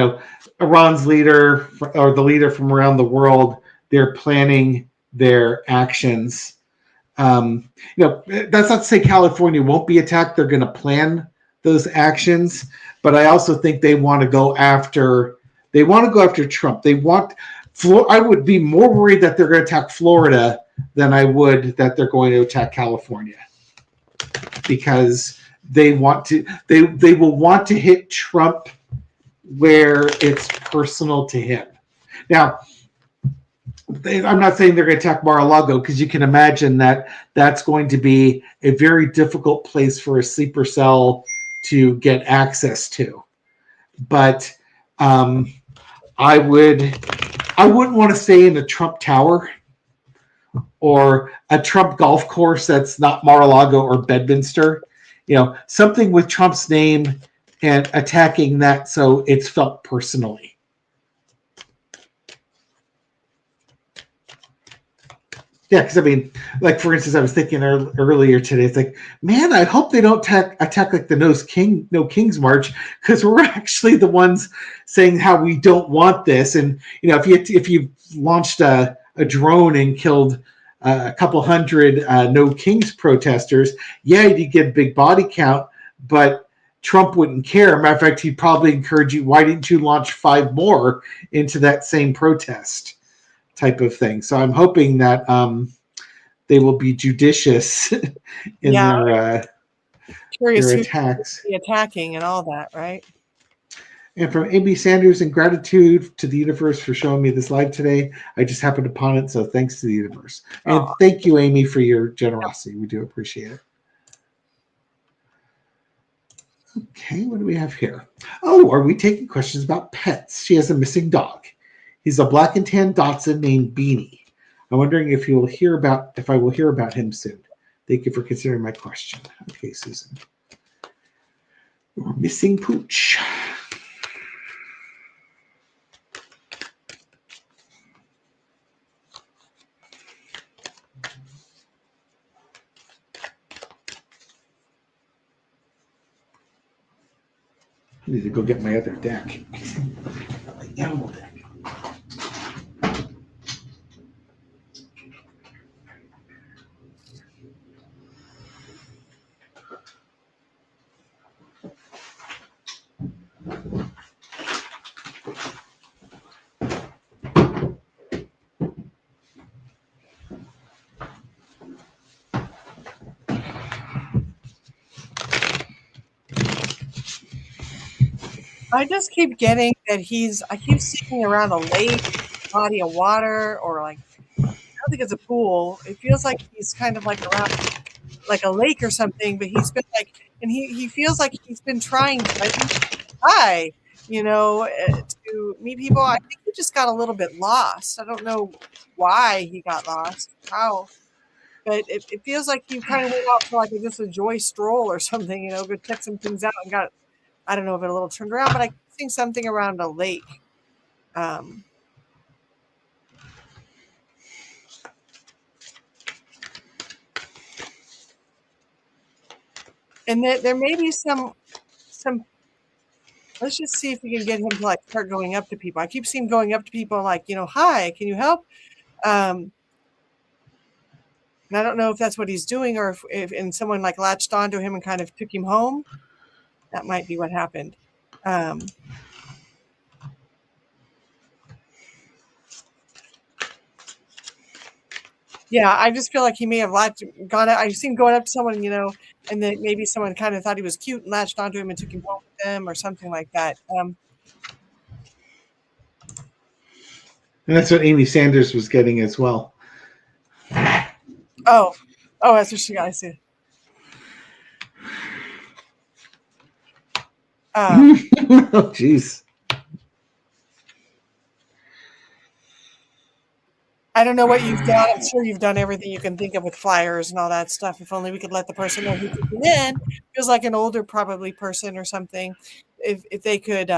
Iran's leader or the leader from around the world, they're planning their actions. That's not to say California won't be attacked. They're going to plan those actions, but I also think they want to go after Trump. I would be more worried that they're going to attack Florida than I would that they're going to attack California, because they will want to hit Trump where it's personal to him. Now, I'm not saying they're going to attack Mar-a-Lago, because you can imagine that that's going to be a very difficult place for a sleeper cell to get access to. But I wouldn't want to stay in a Trump tower or a Trump golf course that's not Mar-a-Lago or Bedminster. Something with Trump's name and attacking that so it's felt personally. Yeah, because I mean, like, for instance, I was thinking earlier today, it's like, man, I hope they don't attack like the No Kings March, because we're actually the ones saying how we don't want this. And if you launched a drone and killed a couple hundred No Kings protesters, yeah, you get a big body count, but Trump wouldn't care. Matter of fact, he'd probably encourage you, why didn't you launch 5 more into that same protest? Type of thing. So I'm hoping that they will be judicious in their attacks. The attacking and all that, right? And from Amy Sanders, in gratitude to the universe for showing me this live today. I just happened upon it, so thanks to the universe. And thank you, Amy, for your generosity. We do appreciate it. Okay, what do we have here? Oh, are we taking questions about pets? She has a missing dog. He's a black and tan Dachshund named Beanie. I'm wondering if I will hear about him soon. Thank you for considering my question. Okay, Susan. Your missing pooch. I need to go get my other deck. My animal deck. I just keep getting that I keep seeing around a lake, body of water, or like, I don't think it's a pool. It feels like he's kind of like around like a lake or something, but he's been like, and he feels like he's been trying to die. to meet people. I think he just got a little bit lost. I don't know why he got lost, how, but it feels like he kind of went out for like just a joy stroll or something, go check some things out and got, I don't know if it a little turned around, but I keep seeing something around a lake. And there may be some, let's just see if we can get him to like start going up to people. I keep seeing going up to people like, hi, can you help? And I don't know if that's what he's doing or if and someone like latched onto him and kind of took him home. That might be what happened. Yeah, I just feel like he may have gone out. I've seen going up to someone, and then maybe someone kind of thought he was cute and latched onto him and took him home with them or something like that. And that's what Amy Sanders was getting as well. Oh, that's what she got. I see. Oh, jeez. I don't know what you've done. I'm sure you've done everything you can think of with flyers and all that stuff. If only we could let the person know who took it in. Feels like an older probably person or something. If they could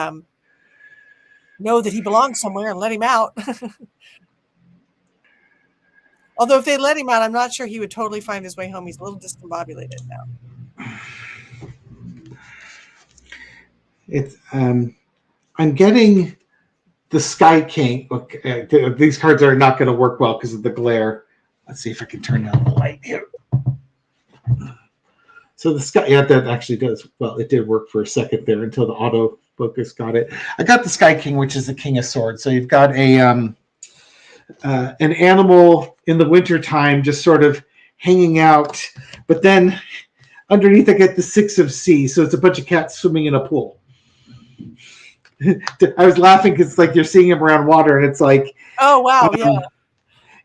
know that he belongs somewhere and let him out. Although if they let him out, I'm not sure he would totally find his way home. He's a little discombobulated now. It's I'm getting the Sky King. Okay, these cards are not going to work well because of the glare. Let's see if I can turn down the light here. So the Sky, yeah, that actually does. Well, it did work for a second there until the autofocus got it. I got the Sky King, which is the King of Swords. So you've got an animal in the wintertime just sort of hanging out, but then underneath I get the Six of Sea. So it's a bunch of cats swimming in a pool. I was laughing because it's like you're seeing him around water, and it's like, oh wow,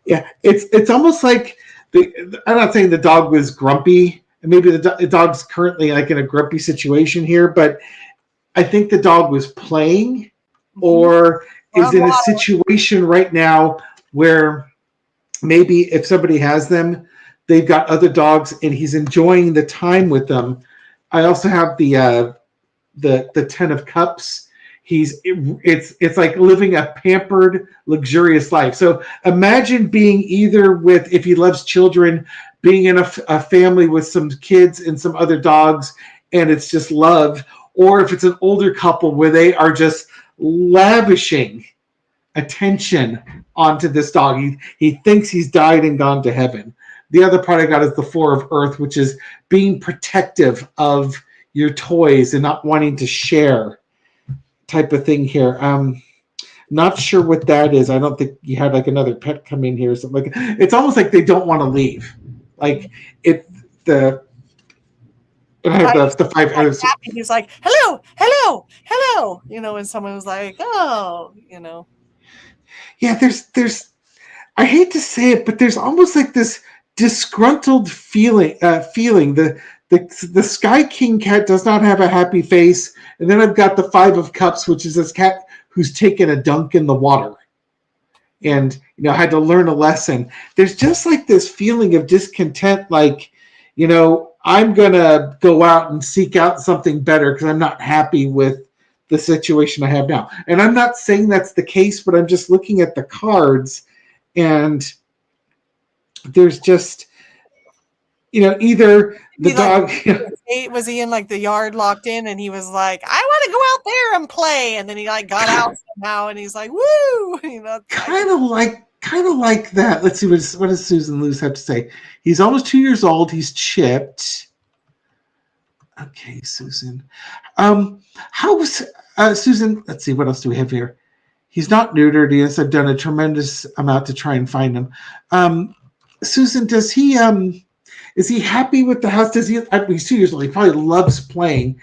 yeah. It's almost like I'm not saying the dog was grumpy, and maybe the dog's currently like in a grumpy situation here, but I think the dog was playing or is in a situation right now where maybe if somebody has them, they've got other dogs, and he's enjoying the time with them. I also have the 10 of Cups. It's like living a pampered, luxurious life. So imagine being either with, if he loves children, being in a family with some kids and some other dogs, and it's just love, or if it's an older couple where they are just lavishing attention onto this dog. He thinks he's died and gone to heaven. The other part I got is the Four of Earth, which is being protective of your toys and not wanting to share type of thing here. Not sure what that is. I don't think you had like another pet come in here or something like that. It's almost like they don't want to leave. Like I have the five others. He's like, hello. And someone was like, oh. Yeah, there's I hate to say it, but there's almost like this disgruntled feeling. The Sky King cat does not have a happy face. And then I've got the Five of Cups, which is this cat who's taken a dunk in the water and had to learn a lesson. There's just like this feeling of discontent, like, I'm going to go out and seek out something better because I'm not happy with the situation I have now. And I'm not saying that's the case, but I'm just looking at the cards, and there's just, either the dog. Was he in like the yard locked in, and he was like, I want to go out there and play, and then he like got out somehow, and he's like, woo, kind of like that. Let's see what does Susan Lewis have to say. He's almost 2 years old. He's chipped. Okay, Susan. How was Susan? Let's see, what else do we have here? He's not neutered. Yes, I've done a tremendous amount to try and find him. Susan, does he is he happy with the house? Does he? He's 2 years old. He probably loves playing.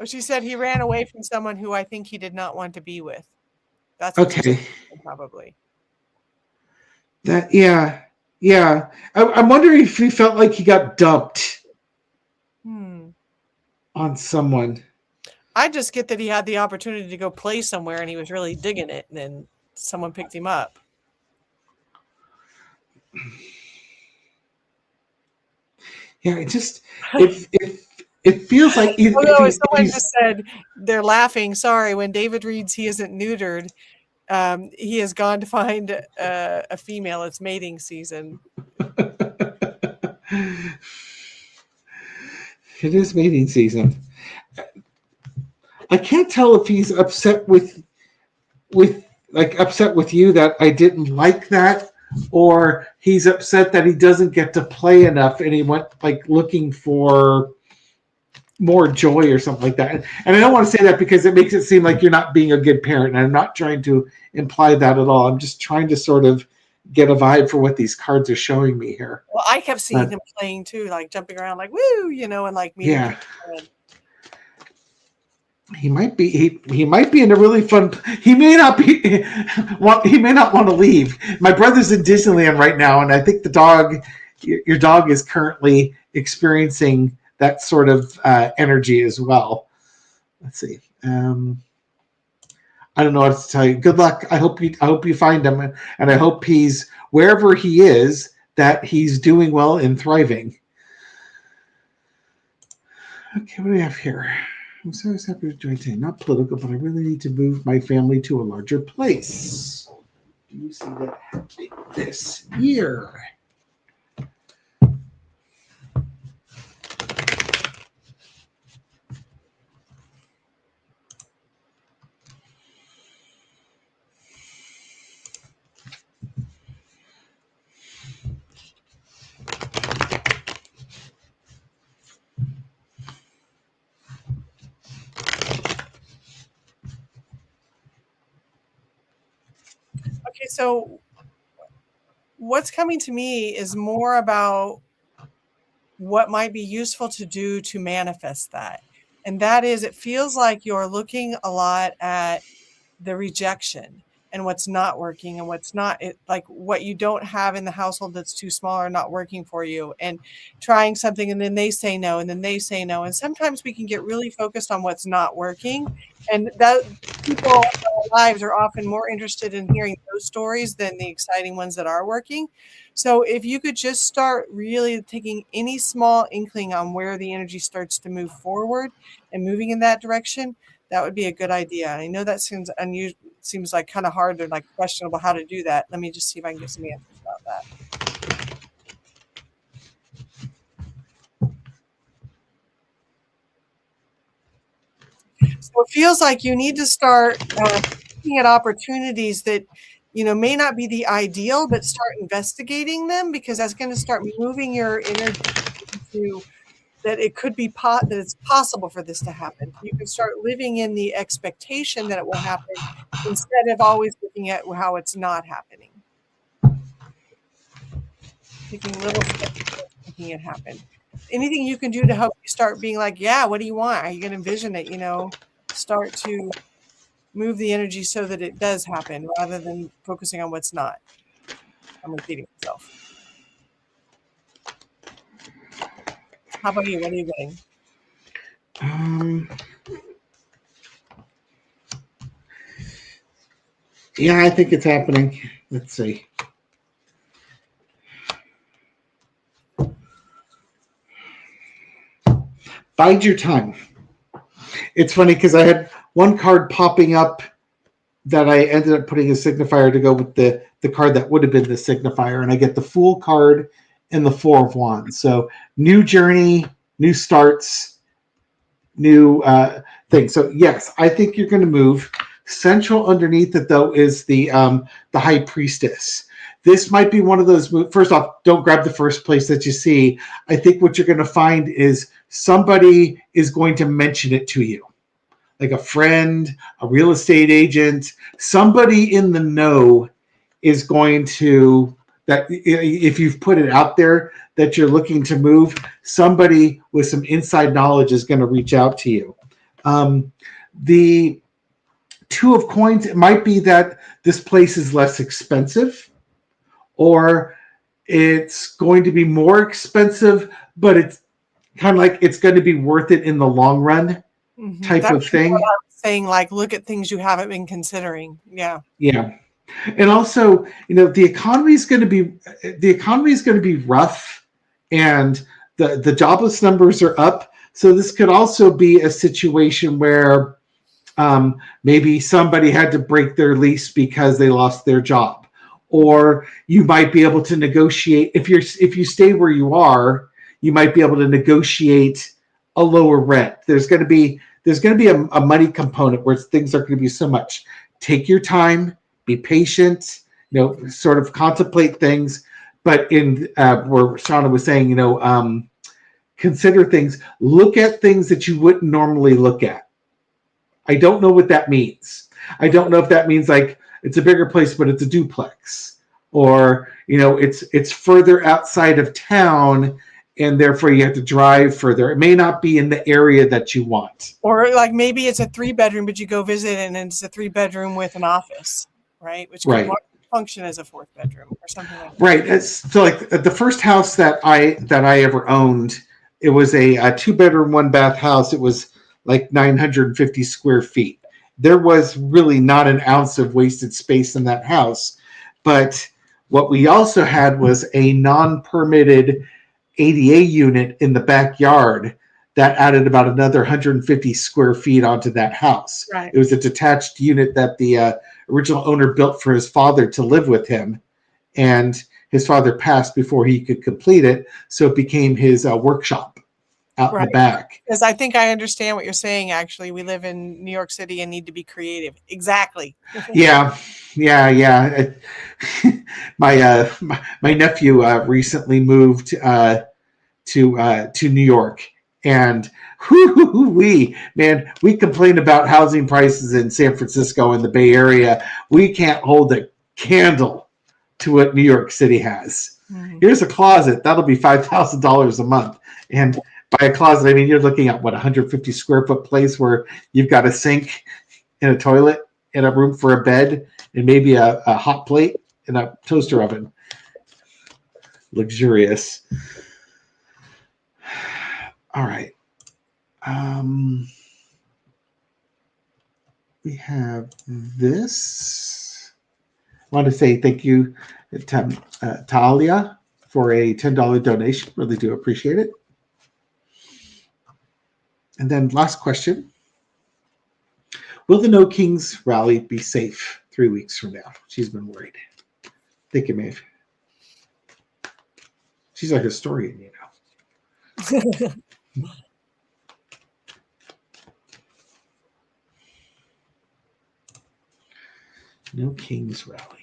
She said he ran away from someone who I think he did not want to be with. That's okay. Probably. That yeah. I'm wondering if he felt like he got dumped on someone. I just get that he had the opportunity to go play somewhere and he was really digging it, and then someone picked him up. Yeah, it feels like Someone just said they're laughing. Sorry, when David reads he isn't neutered, he has gone to find a female. It's mating season. It is mating season. I can't tell if he's upset with you that I didn't like that, or he's upset that he doesn't get to play enough and he went like looking for more joy or something like that. And I don't want to say that because it makes it seem like you're not being a good parent, and I'm not trying to imply that at all. I'm just trying to sort of get a vibe for what these cards are showing me here. Well, I kept seeing him playing too, like jumping around like woo, and like meeting. Yeah. He might be he might be in a really fun. He may not be. He may not want to leave. My brother's in Disneyland right now, and I think your dog is currently experiencing that sort of energy as well. Let's see. I don't know what to tell you. Good luck. I hope you find him, and I hope he's wherever he is, that he's doing well and thriving. Okay, what do we have here? I'm so happy to join today. Not political, but I really need to move my family to a larger place. Do you see that happening this year? Okay, so what's coming to me is more about what might be useful to do to manifest that. And that is, it feels like you're looking a lot at the rejection and what's not working and what's not, like what you don't have in the household that's too small or not working for you, and trying something and then they say no and then they say no. And sometimes we can get really focused on what's not working, and that people in our lives are often more interested in hearing those stories than the exciting ones that are working. So if you could just start really taking any small inkling on where the energy starts to move forward and moving in that direction, that would be a good idea. I know that seems unusual, seems like kind of hard or like questionable how to do that. Let me just see if I can get some answers about that. So it feels like you need to start looking at opportunities that, may not be the ideal, but start investigating them, because that's going to start moving your energy to that it could be that it's possible for this to happen. You can start living in the expectation that it will happen instead of always looking at how it's not happening. Taking little steps towards making it happen. Anything you can do to help you start being like, yeah, what do you want? Are you going to envision it? Start to move the energy so that it does happen rather than focusing on what's not. I'm repeating myself. How about you? What are you getting? Yeah, I think it's happening. Let's see. Bide your time. It's funny because I had one card popping up that I ended up putting a signifier to go with the card that would have been the signifier, and I get the Fool card and the Four of Wands. So new journey, new starts, new things. So yes, I think you're going to move. Central underneath it, though, is the High Priestess. This might be one of those moves. First off, don't grab the first place that you see. I think what you're going to find is somebody is going to mention it to you, like a friend, a real estate agent, somebody in the know is going to, that if you've put it out there that you're looking to move, somebody with some inside knowledge is going to reach out to you. The Two of Coins, it might be that this place is less expensive, or it's going to be more expensive, but it's kind of like it's going to be worth it in the long run. type That of was thing. what I was saying, like, look at things you haven't been considering. Yeah. Yeah. And also, the economy is going to be rough, and the jobless numbers are up. So this could also be a situation where maybe somebody had to break their lease because they lost their job, or you might be able to negotiate if you stay where you are. You might be able to negotiate a lower rent. There's going to be a money component where things are going to be so much. Take your time, be patient, sort of contemplate things. But in where Shawna was saying, consider things, look at things that you wouldn't normally look at. I don't know what that means. I don't know if that means like it's a bigger place, but it's a duplex, or it's further outside of town, and therefore you have to drive further. It may not be in the area that you want. Or like maybe it's a 3-bedroom, but you go visit and it's a 3-bedroom with an office, right? Which could function as a 4th bedroom or something like that. Right. So like the first house that I ever owned, it was a 2-bedroom, 1-bath house. It was like 950 square feet. There was really not an ounce of wasted space in that house. But what we also had was a non-permitted ADA unit in the backyard that added about another 150 square feet onto that house. Right. It was a detached unit that the original owner built for his father to live with him. And his father passed before he could complete it. So it became his workshop out in the back. Because I think I understand what you're saying, actually. We live in New York City and need to be creative. Exactly. Yeah. My nephew recently moved to New York, and we complain about housing prices in San Francisco and the Bay Area. We can't hold a candle to what New York City has. Here's a closet that'll be $5,000 a month, and by a closet I mean you're looking at 150 square foot place where you've got a sink and a toilet and a room for a bed and maybe a hot plate and a toaster oven. Luxurious. All right. We have this. I want to say thank you to Talia for a $10 donation. Really do appreciate it. And then last question. Will the No Kings rally be safe 3 weeks from now? She's been worried. Thank you, Maeve. She's a historian, No Kings rally.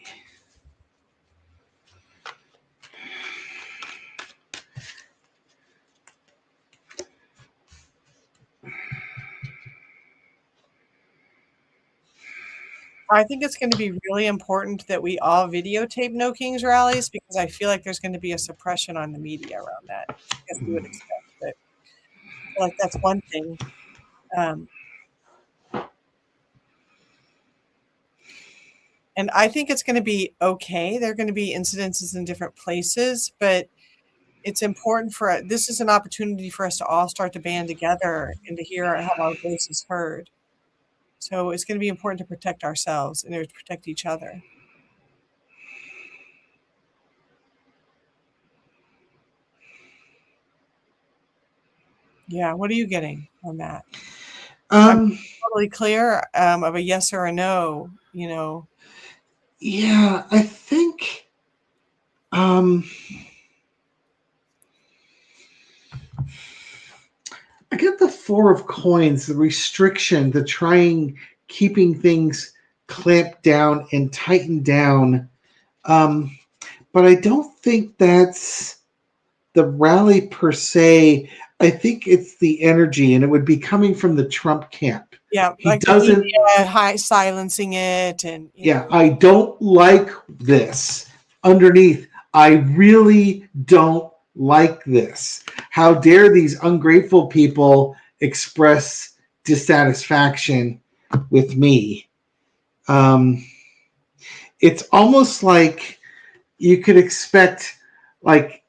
I think it's going to be really important that we all videotape No Kings rallies, because I feel like there's going to be a suppression on the media around that. I guess we would expect, but I feel like that's one thing. And I think it's going to be okay. There are going to be incidences in different places, but it's important this is an opportunity for us to all start to band together and to have our voices heard. So it's going to be important to protect ourselves and to protect each other. Yeah. What are you getting on that? I'm totally clear of a yes or a no, Yeah, I think I get the 4 of coins, the restriction, the keeping things clamped down and tightened down. But I don't think that's the rally per se. I think it's the energy, and it would be coming from the Trump camp. Yeah, he doesn't silencing it, and I don't like this. Underneath, I really don't like this. How dare these ungrateful people express dissatisfaction with me? It's almost like you could expect, like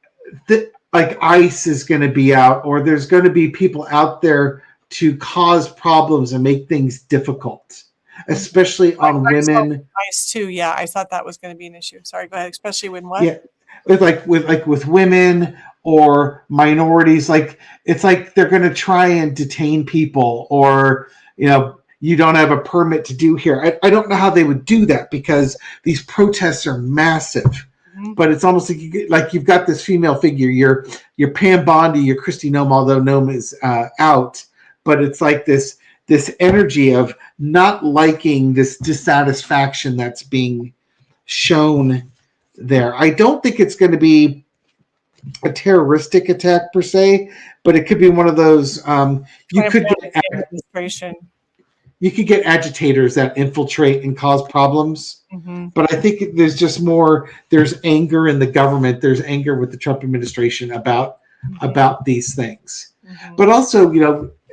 ICE is going to be out, or there's going to be people out there to cause problems and make things difficult, especially on women. Ice too. Yeah, I thought that was going to be an issue. Sorry, go ahead. Especially when what? Yeah, with women or minorities. Like it's like they're going to try and detain people, or you don't have a permit to do here. I don't know how they would do that because these protests are massive. Mm-hmm. But it's almost like you've got this female figure. You're Pam Bondi, you're Kristi Noem, although Noem is out. But it's like this energy of not liking this dissatisfaction that's being shown there. I don't think it's going to be a terroristic attack per se, but it could be one of those. You could get agitators that infiltrate and cause problems. Mm-hmm. But I think there's anger in the government. There's anger with the Trump administration about these things. Mm-hmm. But also,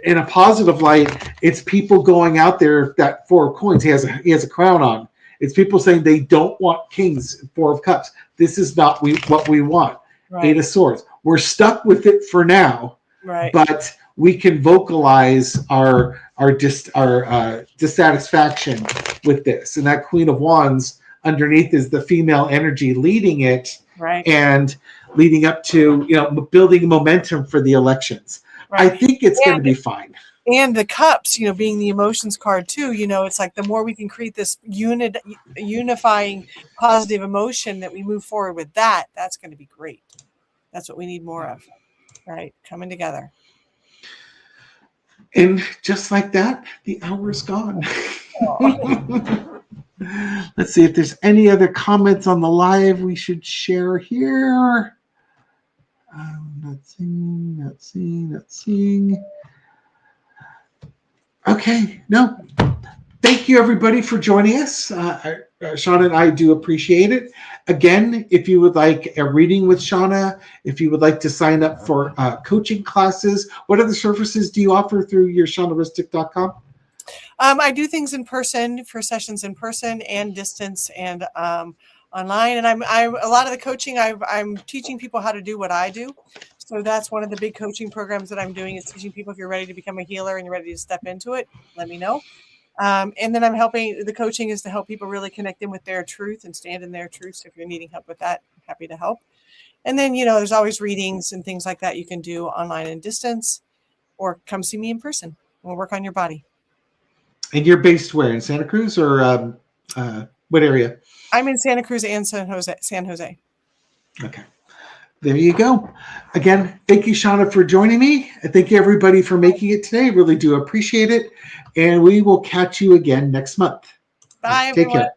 in a positive light, it's people going out there. That Four of Coins, he has a crown on. It's people saying they don't want kings, Four of Cups. This is not what we want. Right. Eight of Swords. We're stuck with it for now, right? But we can vocalize our dissatisfaction with this. And that Queen of Wands underneath is the female energy leading it, right? And leading up to building momentum for the elections. Right. I think it's going to be fine. And the cups, being the emotions card too, it's like the more we can create this unifying positive emotion that we move forward with that's going to be great. That's what we need more of, right? Coming together. And just like that, the hour's gone. Let's see if there's any other comments on the live we should share here. Not seeing. Okay, no. Thank you, everybody, for joining us. Shawna and I do appreciate it. Again, if you would like a reading with Shawna, if you would like to sign up for coaching classes, what other services do you offer through your shawnaristic.com? I do things in person, for sessions in person and distance and online. And I'm a lot of the coaching, I'm teaching people how to do what I do. So that's one of the big coaching programs that I'm doing, is teaching people, if you're ready to become a healer and you're ready to step into it, let me know. And then the coaching is to help people really connect in with their truth and stand in their truth. So if you're needing help with that, I'm happy to help. And then, there's always readings and things like that you can do online and distance, or come see me in person. We'll work on your body. And you're based where, in Santa Cruz or what area? I'm in Santa Cruz and San Jose. Okay. There you go. Again, thank you, Shawna, for joining me. And thank you, everybody, for making it today. Really do appreciate it. And we will catch you again next month. Bye, Take everyone. care.